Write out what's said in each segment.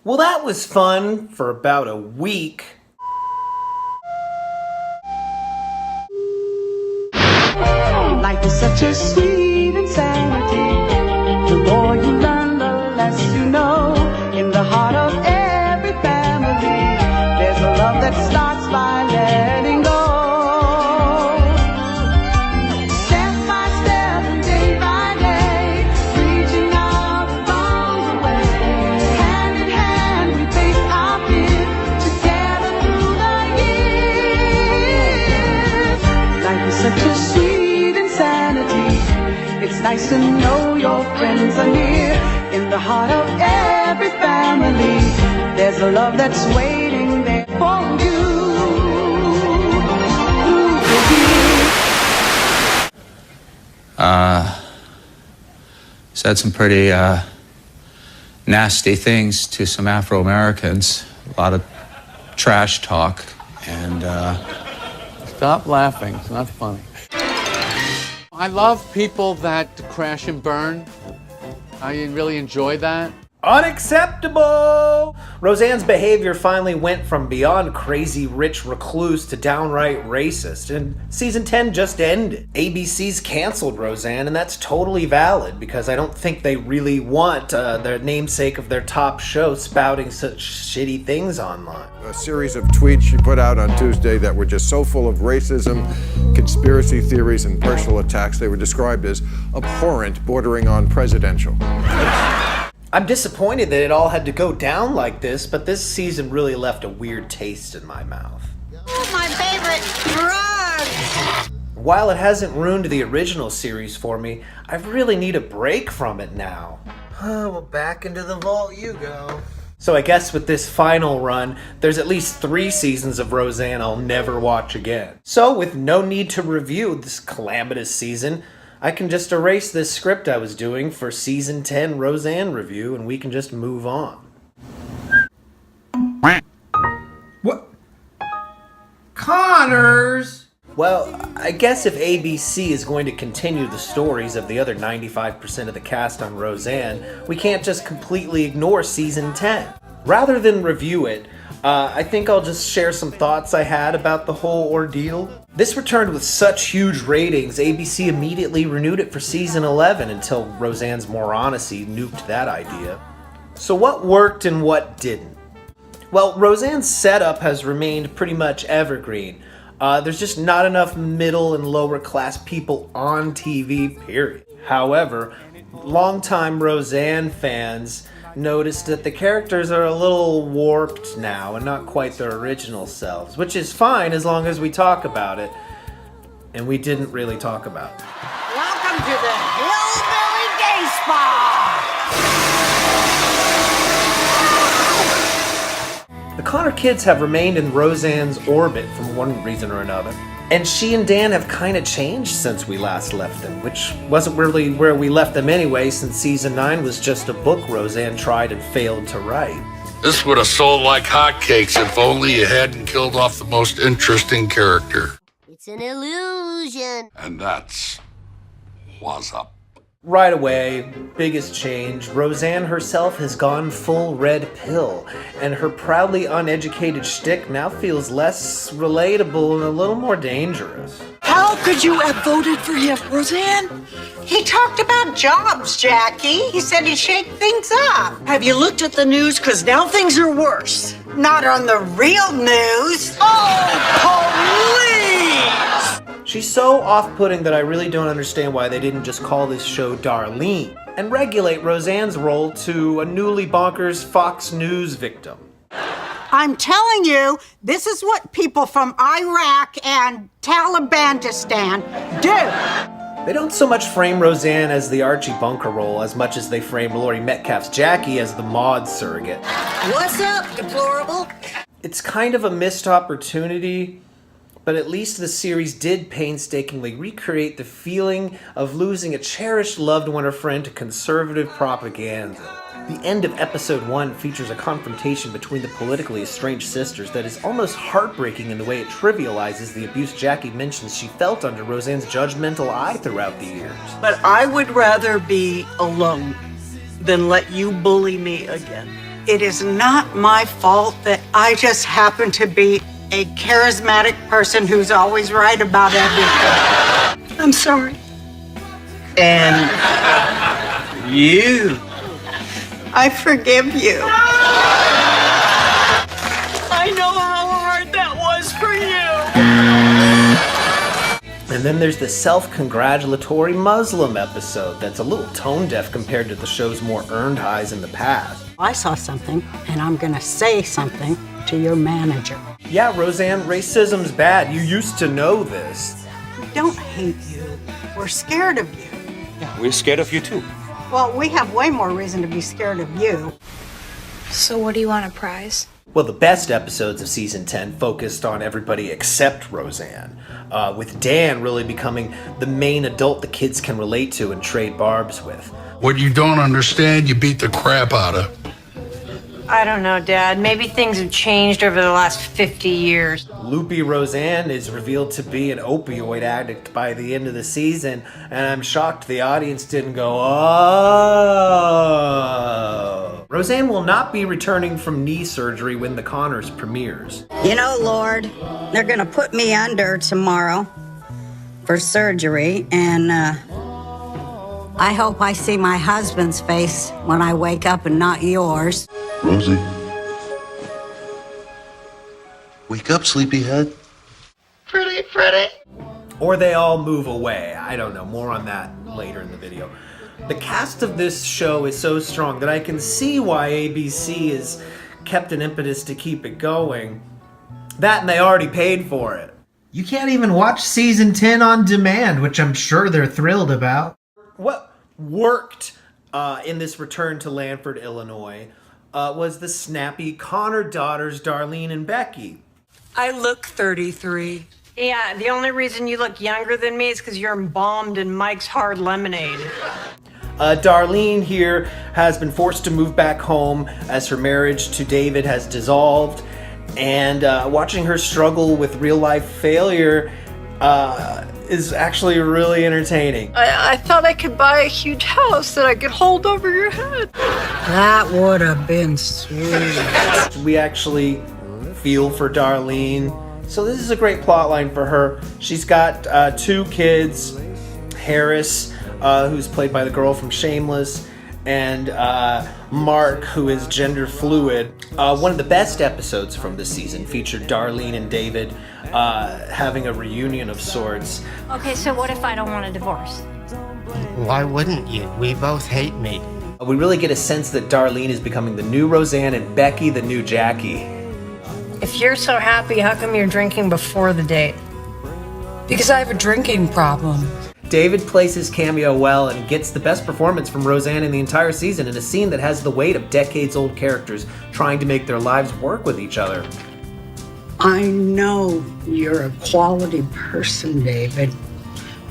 Well, that was fun for about a week. Life is such a sweet insanity. The more you learn, the less you know. In the heart of every family, there's a love that starts by letting go. Step by step, day by day, reaching out along the way. Hand in hand, we face our fear, together through the years. Life is such a sweet insanity. It's nice to know your friends are near. In the heart of every family, there's a love that's waiting there for you. Said some pretty nasty things to some Afro-Americans. A lot of trash talk, and stop laughing. It's not funny. I love people that crash and burn. I really enjoy that. Unacceptable! Roseanne's behavior finally went from beyond crazy rich recluse to downright racist, and season 10 just ended. ABC's canceled Roseanne, and that's totally valid because I don't think they really want their namesake of their top show spouting such shitty things online. A series of tweets she put out on Tuesday that were just so full of racism, conspiracy theories, and personal attacks, they were described as abhorrent, bordering on presidential. I'm disappointed that it all had to go down like this, but this season really left a weird taste in my mouth. Oh, my favorite drug! While it hasn't ruined the original series for me, I really need a break from it now. Well, back into the vault you go. So I guess with this final run, there's at least 3 seasons of Roseanne I'll never watch again. So with no need to review this calamitous season, I can just erase this script I was doing for season 10 Roseanne review and we can just move on. What? Connors! Well, I guess if ABC is going to continue the stories of the other 95% of the cast on Roseanne, we can't just completely ignore season 10. Rather than review it, I think I'll just share some thoughts I had about the whole ordeal. This returned with such huge ratings, ABC immediately renewed it for season 11 until Roseanne's Morhonesty nuked that idea. So what worked and what didn't? Well, Roseanne's setup has remained pretty much evergreen. There's just not enough middle and lower class people on TV, period. However, longtime Roseanne fans noticed that the characters are a little warped now and not quite their original selves, which is fine as long as we talk about it. And we didn't really talk about it. Welcome to the Hillbilly Gay Spa! The Connor kids have remained in Roseanne's orbit for one reason or another. And she and Dan have kind of changed since we last left them, which wasn't really where we left them anyway, since season 9 was just a book Roseanne tried and failed to write. This would have sold like hotcakes if only you hadn't killed off the most interesting character. It's an illusion. And that's what's up. Right away, biggest change, Roseanne herself has gone full red pill, and her proudly uneducated shtick now feels less relatable and a little more dangerous. How could you have voted for him, Roseanne? He talked about jobs, Jackie. He said he'd shake things up. Have you looked at the news? Because now things are worse. Not on the real news. Oh, please! She's so off-putting that I really don't understand why they didn't just call this show Darlene and regulate Roseanne's role to a newly bonkers Fox News victim. I'm telling you, this is what people from Iraq and Talibanistan do. They don't so much frame Roseanne as the Archie Bunker role as much as they frame Laurie Metcalf's Jackie as the Maud surrogate. What's up, deplorable? It's kind of a missed opportunity, but at least the series did painstakingly recreate the feeling of losing a cherished loved one or friend to conservative propaganda. The end of episode 1 features a confrontation between the politically estranged sisters that is almost heartbreaking in the way it trivializes the abuse Jackie mentions she felt under Roseanne's judgmental eye throughout the years. But I would rather be alone than let you bully me again. It is not my fault that I just happen to be a charismatic person who's always right about everything. I'm sorry. And you. I forgive you. I know how hard that was for you. And then there's the self-congratulatory Muslim episode that's a little tone-deaf compared to the show's more earned highs in the past. I saw something, and I'm gonna say something to your manager. Yeah, Roseanne, racism's bad. You used to know this. We don't hate you. We're scared of you. Yeah, we're scared of you too. Well, we have way more reason to be scared of you. So what do you want, a prize? Well, the best episodes of season 10 focused on everybody except Roseanne, with Dan really becoming the main adult the kids can relate to and trade barbs with. What you don't understand, you beat the crap out of. I don't know, Dad. Maybe things have changed over the last 50 years. Loopy Roseanne is revealed to be an opioid addict by the end of the season, and I'm shocked the audience didn't go, oh. Roseanne will not be returning from knee surgery when The Connors premieres. You know, Lord, they're gonna put me under tomorrow for surgery, and I hope I see my husband's face when I wake up and not yours. Rosie. Wake up, sleepyhead. Pretty. Or they all move away. I don't know. More on that later in the video. The cast of this show is so strong that I can see why ABC has kept an impetus to keep it going. That and they already paid for it. You can't even watch season 10 on demand, which I'm sure they're thrilled about. What worked in this return to Lanford, Illinois, was the snappy Connor daughters, Darlene and Becky. I look 33. Yeah, the only reason you look younger than me is because you're embalmed in Mike's Hard Lemonade. Darlene here has been forced to move back home as her marriage to David has dissolved, and watching her struggle with real-life failure is actually really entertaining. I thought I could buy a huge house that I could hold over your head. That would have been sweet. We actually feel for Darlene. So this is a great plot line for her. She's got 2 kids, Harris, who's played by the girl from Shameless, and Mark, who is gender fluid. One of the best episodes from this season featured Darlene and David having a reunion of sorts. Okay, so what if I don't want a divorce? Why wouldn't you? We both hate me. We really get a sense that Darlene is becoming the new Roseanne and Becky the new Jackie. If you're so happy, how come you're drinking before the date? Because I have a drinking problem. David plays his cameo well and gets the best performance from Roseanne in the entire season in a scene that has the weight of decades-old characters trying to make their lives work with each other. I know you're a quality person, David.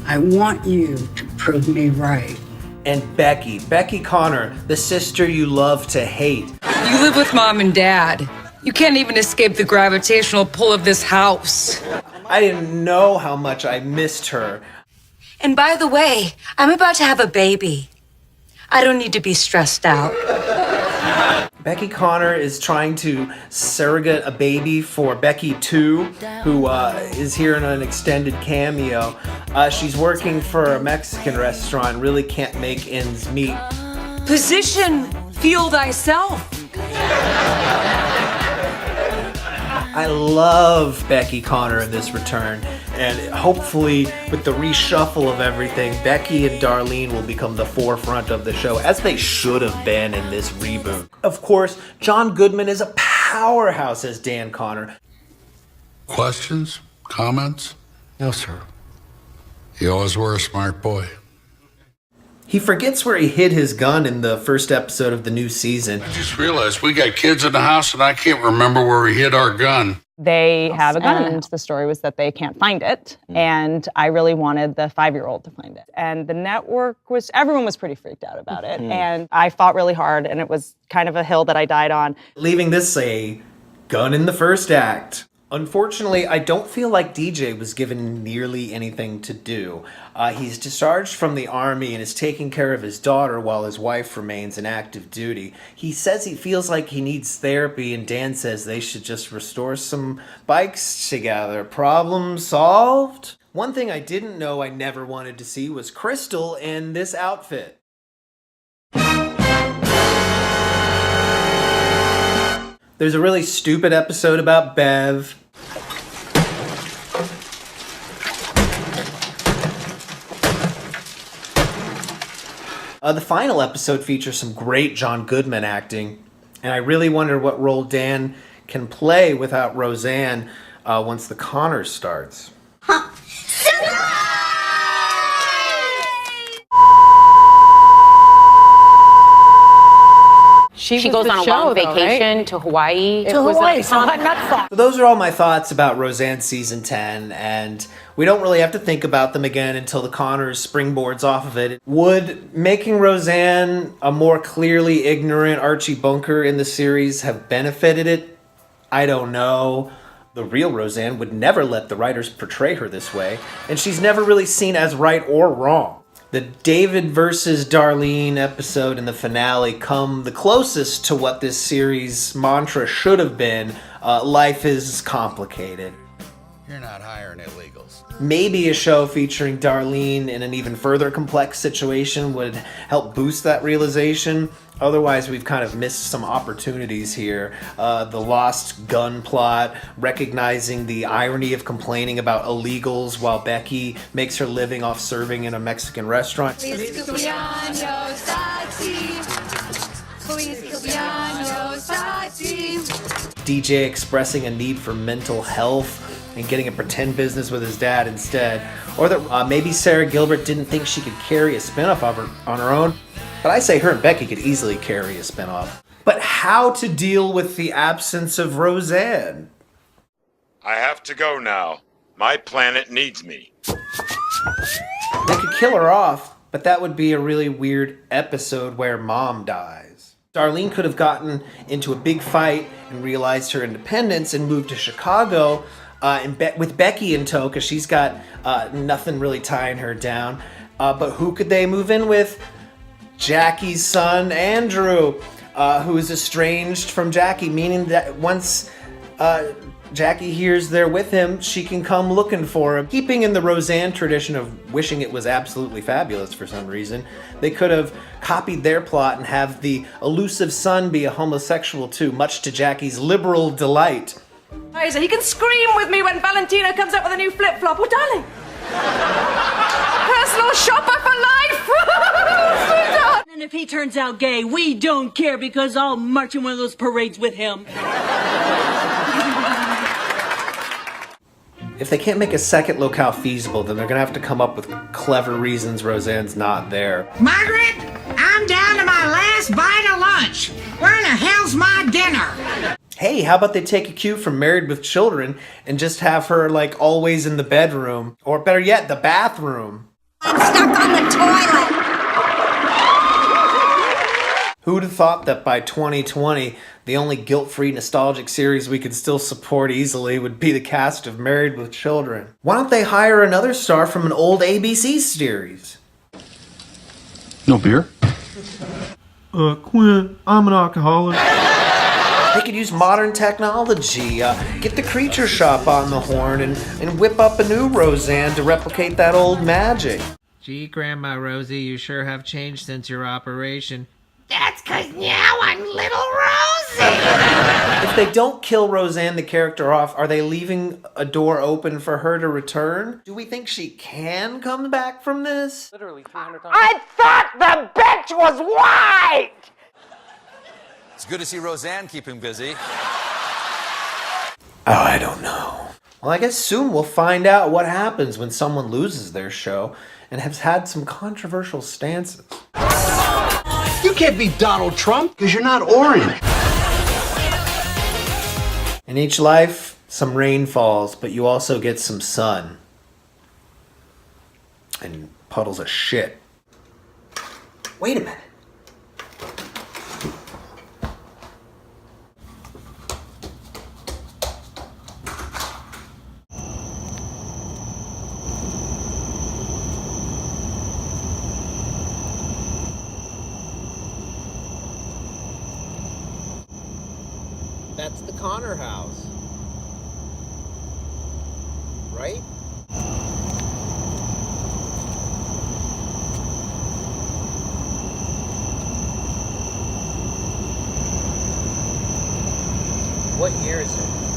I want you to prove me right. And Becky Connor, the sister you love to hate. You live with Mom and Dad. You can't even escape the gravitational pull of this house. I didn't know how much I missed her. And by the way, I'm about to have a baby. I don't need to be stressed out. Becky Connor is trying to surrogate a baby for Becky 2, who is here in an extended cameo. She's working for a Mexican restaurant, really can't make ends meet. Position, feel thyself. I love Becky Connor in this return, and hopefully with the reshuffle of everything, Becky and Darlene will become the forefront of the show, as they should have been in this reboot. Of course, John Goodman is a powerhouse as Dan Connor. Questions? Comments? No, sir. You always were a smart boy. He forgets where he hid his gun in the first episode of the new season. I just realized we got kids in the house and I can't remember where we hid our gun. They have a gun, and the story was that they can't find it, and I really wanted the 5-year-old to find it. And the network everyone was pretty freaked out about it, and I fought really hard, and it was kind of a hill that I died on. Leaving this a gun in the first act. Unfortunately, I don't feel like DJ was given nearly anything to do. He's discharged from the army and is taking care of his daughter while his wife remains in active duty. He says he feels like he needs therapy, and Dan says they should just restore some bikes together. Problem solved? One thing I didn't know I never wanted to see was Crystal in this outfit. There's a really stupid episode about Bev. The final episode features some great John Goodman acting, and I really wonder what role Dan can play without Roseanne once The Conners starts. She goes on a long vacation to Hawaii. So those are all my thoughts about Roseanne Season 10, and we don't really have to think about them again until The Conners springboards off of it. Would making Roseanne a more clearly ignorant Archie Bunker in the series have benefited it? I don't know. The real Roseanne would never let the writers portray her this way, and she's never really seen as right or wrong. The David versus Darlene episode and the finale come the closest to what this series' mantra should have been. Life is complicated. You're not hiring illegals. Maybe a show featuring Darlene in an even further complex situation would help boost that realization. Otherwise, we've kind of missed some opportunities here. The lost gun plot, recognizing the irony of complaining about illegals while Becky makes her living off serving in a Mexican restaurant. DJ expressing a need for mental health and getting a pretend business with his dad instead. Or that maybe Sarah Gilbert didn't think she could carry a spinoff on her own. But I say her and Becky could easily carry a spinoff. But how to deal with the absence of Roseanne? I have to go now. My planet needs me. They could kill her off, but that would be a really weird episode where Mom dies. Darlene could have gotten into a big fight and realized her independence and moved to Chicago with Becky in tow, because she's got nothing really tying her down. But who could they move in with? Jackie's son, Andrew, who is estranged from Jackie, meaning that once Jackie hears they're with him, she can come looking for him. Keeping in the Roseanne tradition of wishing it was absolutely fabulous for some reason, they could have copied their plot and have the elusive son be a homosexual too, much to Jackie's liberal delight. So he can scream with me when Valentino comes up with a new flip-flop. Oh, darling. Personal shopper for life. And if he turns out gay, we don't care because I'll march in one of those parades with him. If they can't make a second locale feasible, then they're gonna have to come up with clever reasons Roseanne's not there. Margaret, I'm down to my last bite of lunch. Where the hell's my dinner? Hey, how about they take a cue from Married with Children and just have her, like, always in the bedroom? Or better yet, the bathroom. I'm stuck on the toilet. Who'd have thought that by 2020, the only guilt-free nostalgic series we could still support easily would be the cast of Married with Children? Why don't they hire another star from an old ABC series? No beer? Quinn, I'm an alcoholic. They could use modern technology, get the Creature Shop on the horn, and whip up a new Roseanne to replicate that old magic. Gee, Grandma Rosie, you sure have changed since your operation. That's 'cause now I'm Little Rosie. If they don't kill Roseanne, the character, off, are they leaving a door open for her to return? Do we think she can come back from this? Literally 300 times. I thought the bitch was white! It's good to see Roseanne keeping busy. Oh, I don't know. Well, I guess soon we'll find out what happens when someone loses their show and has had some controversial stances. You can't be Donald Trump because you're not orange. In each life, some rain falls, but you also get some sun. And puddles of shit. Wait a minute. That's the Connor house. Right? What year is it?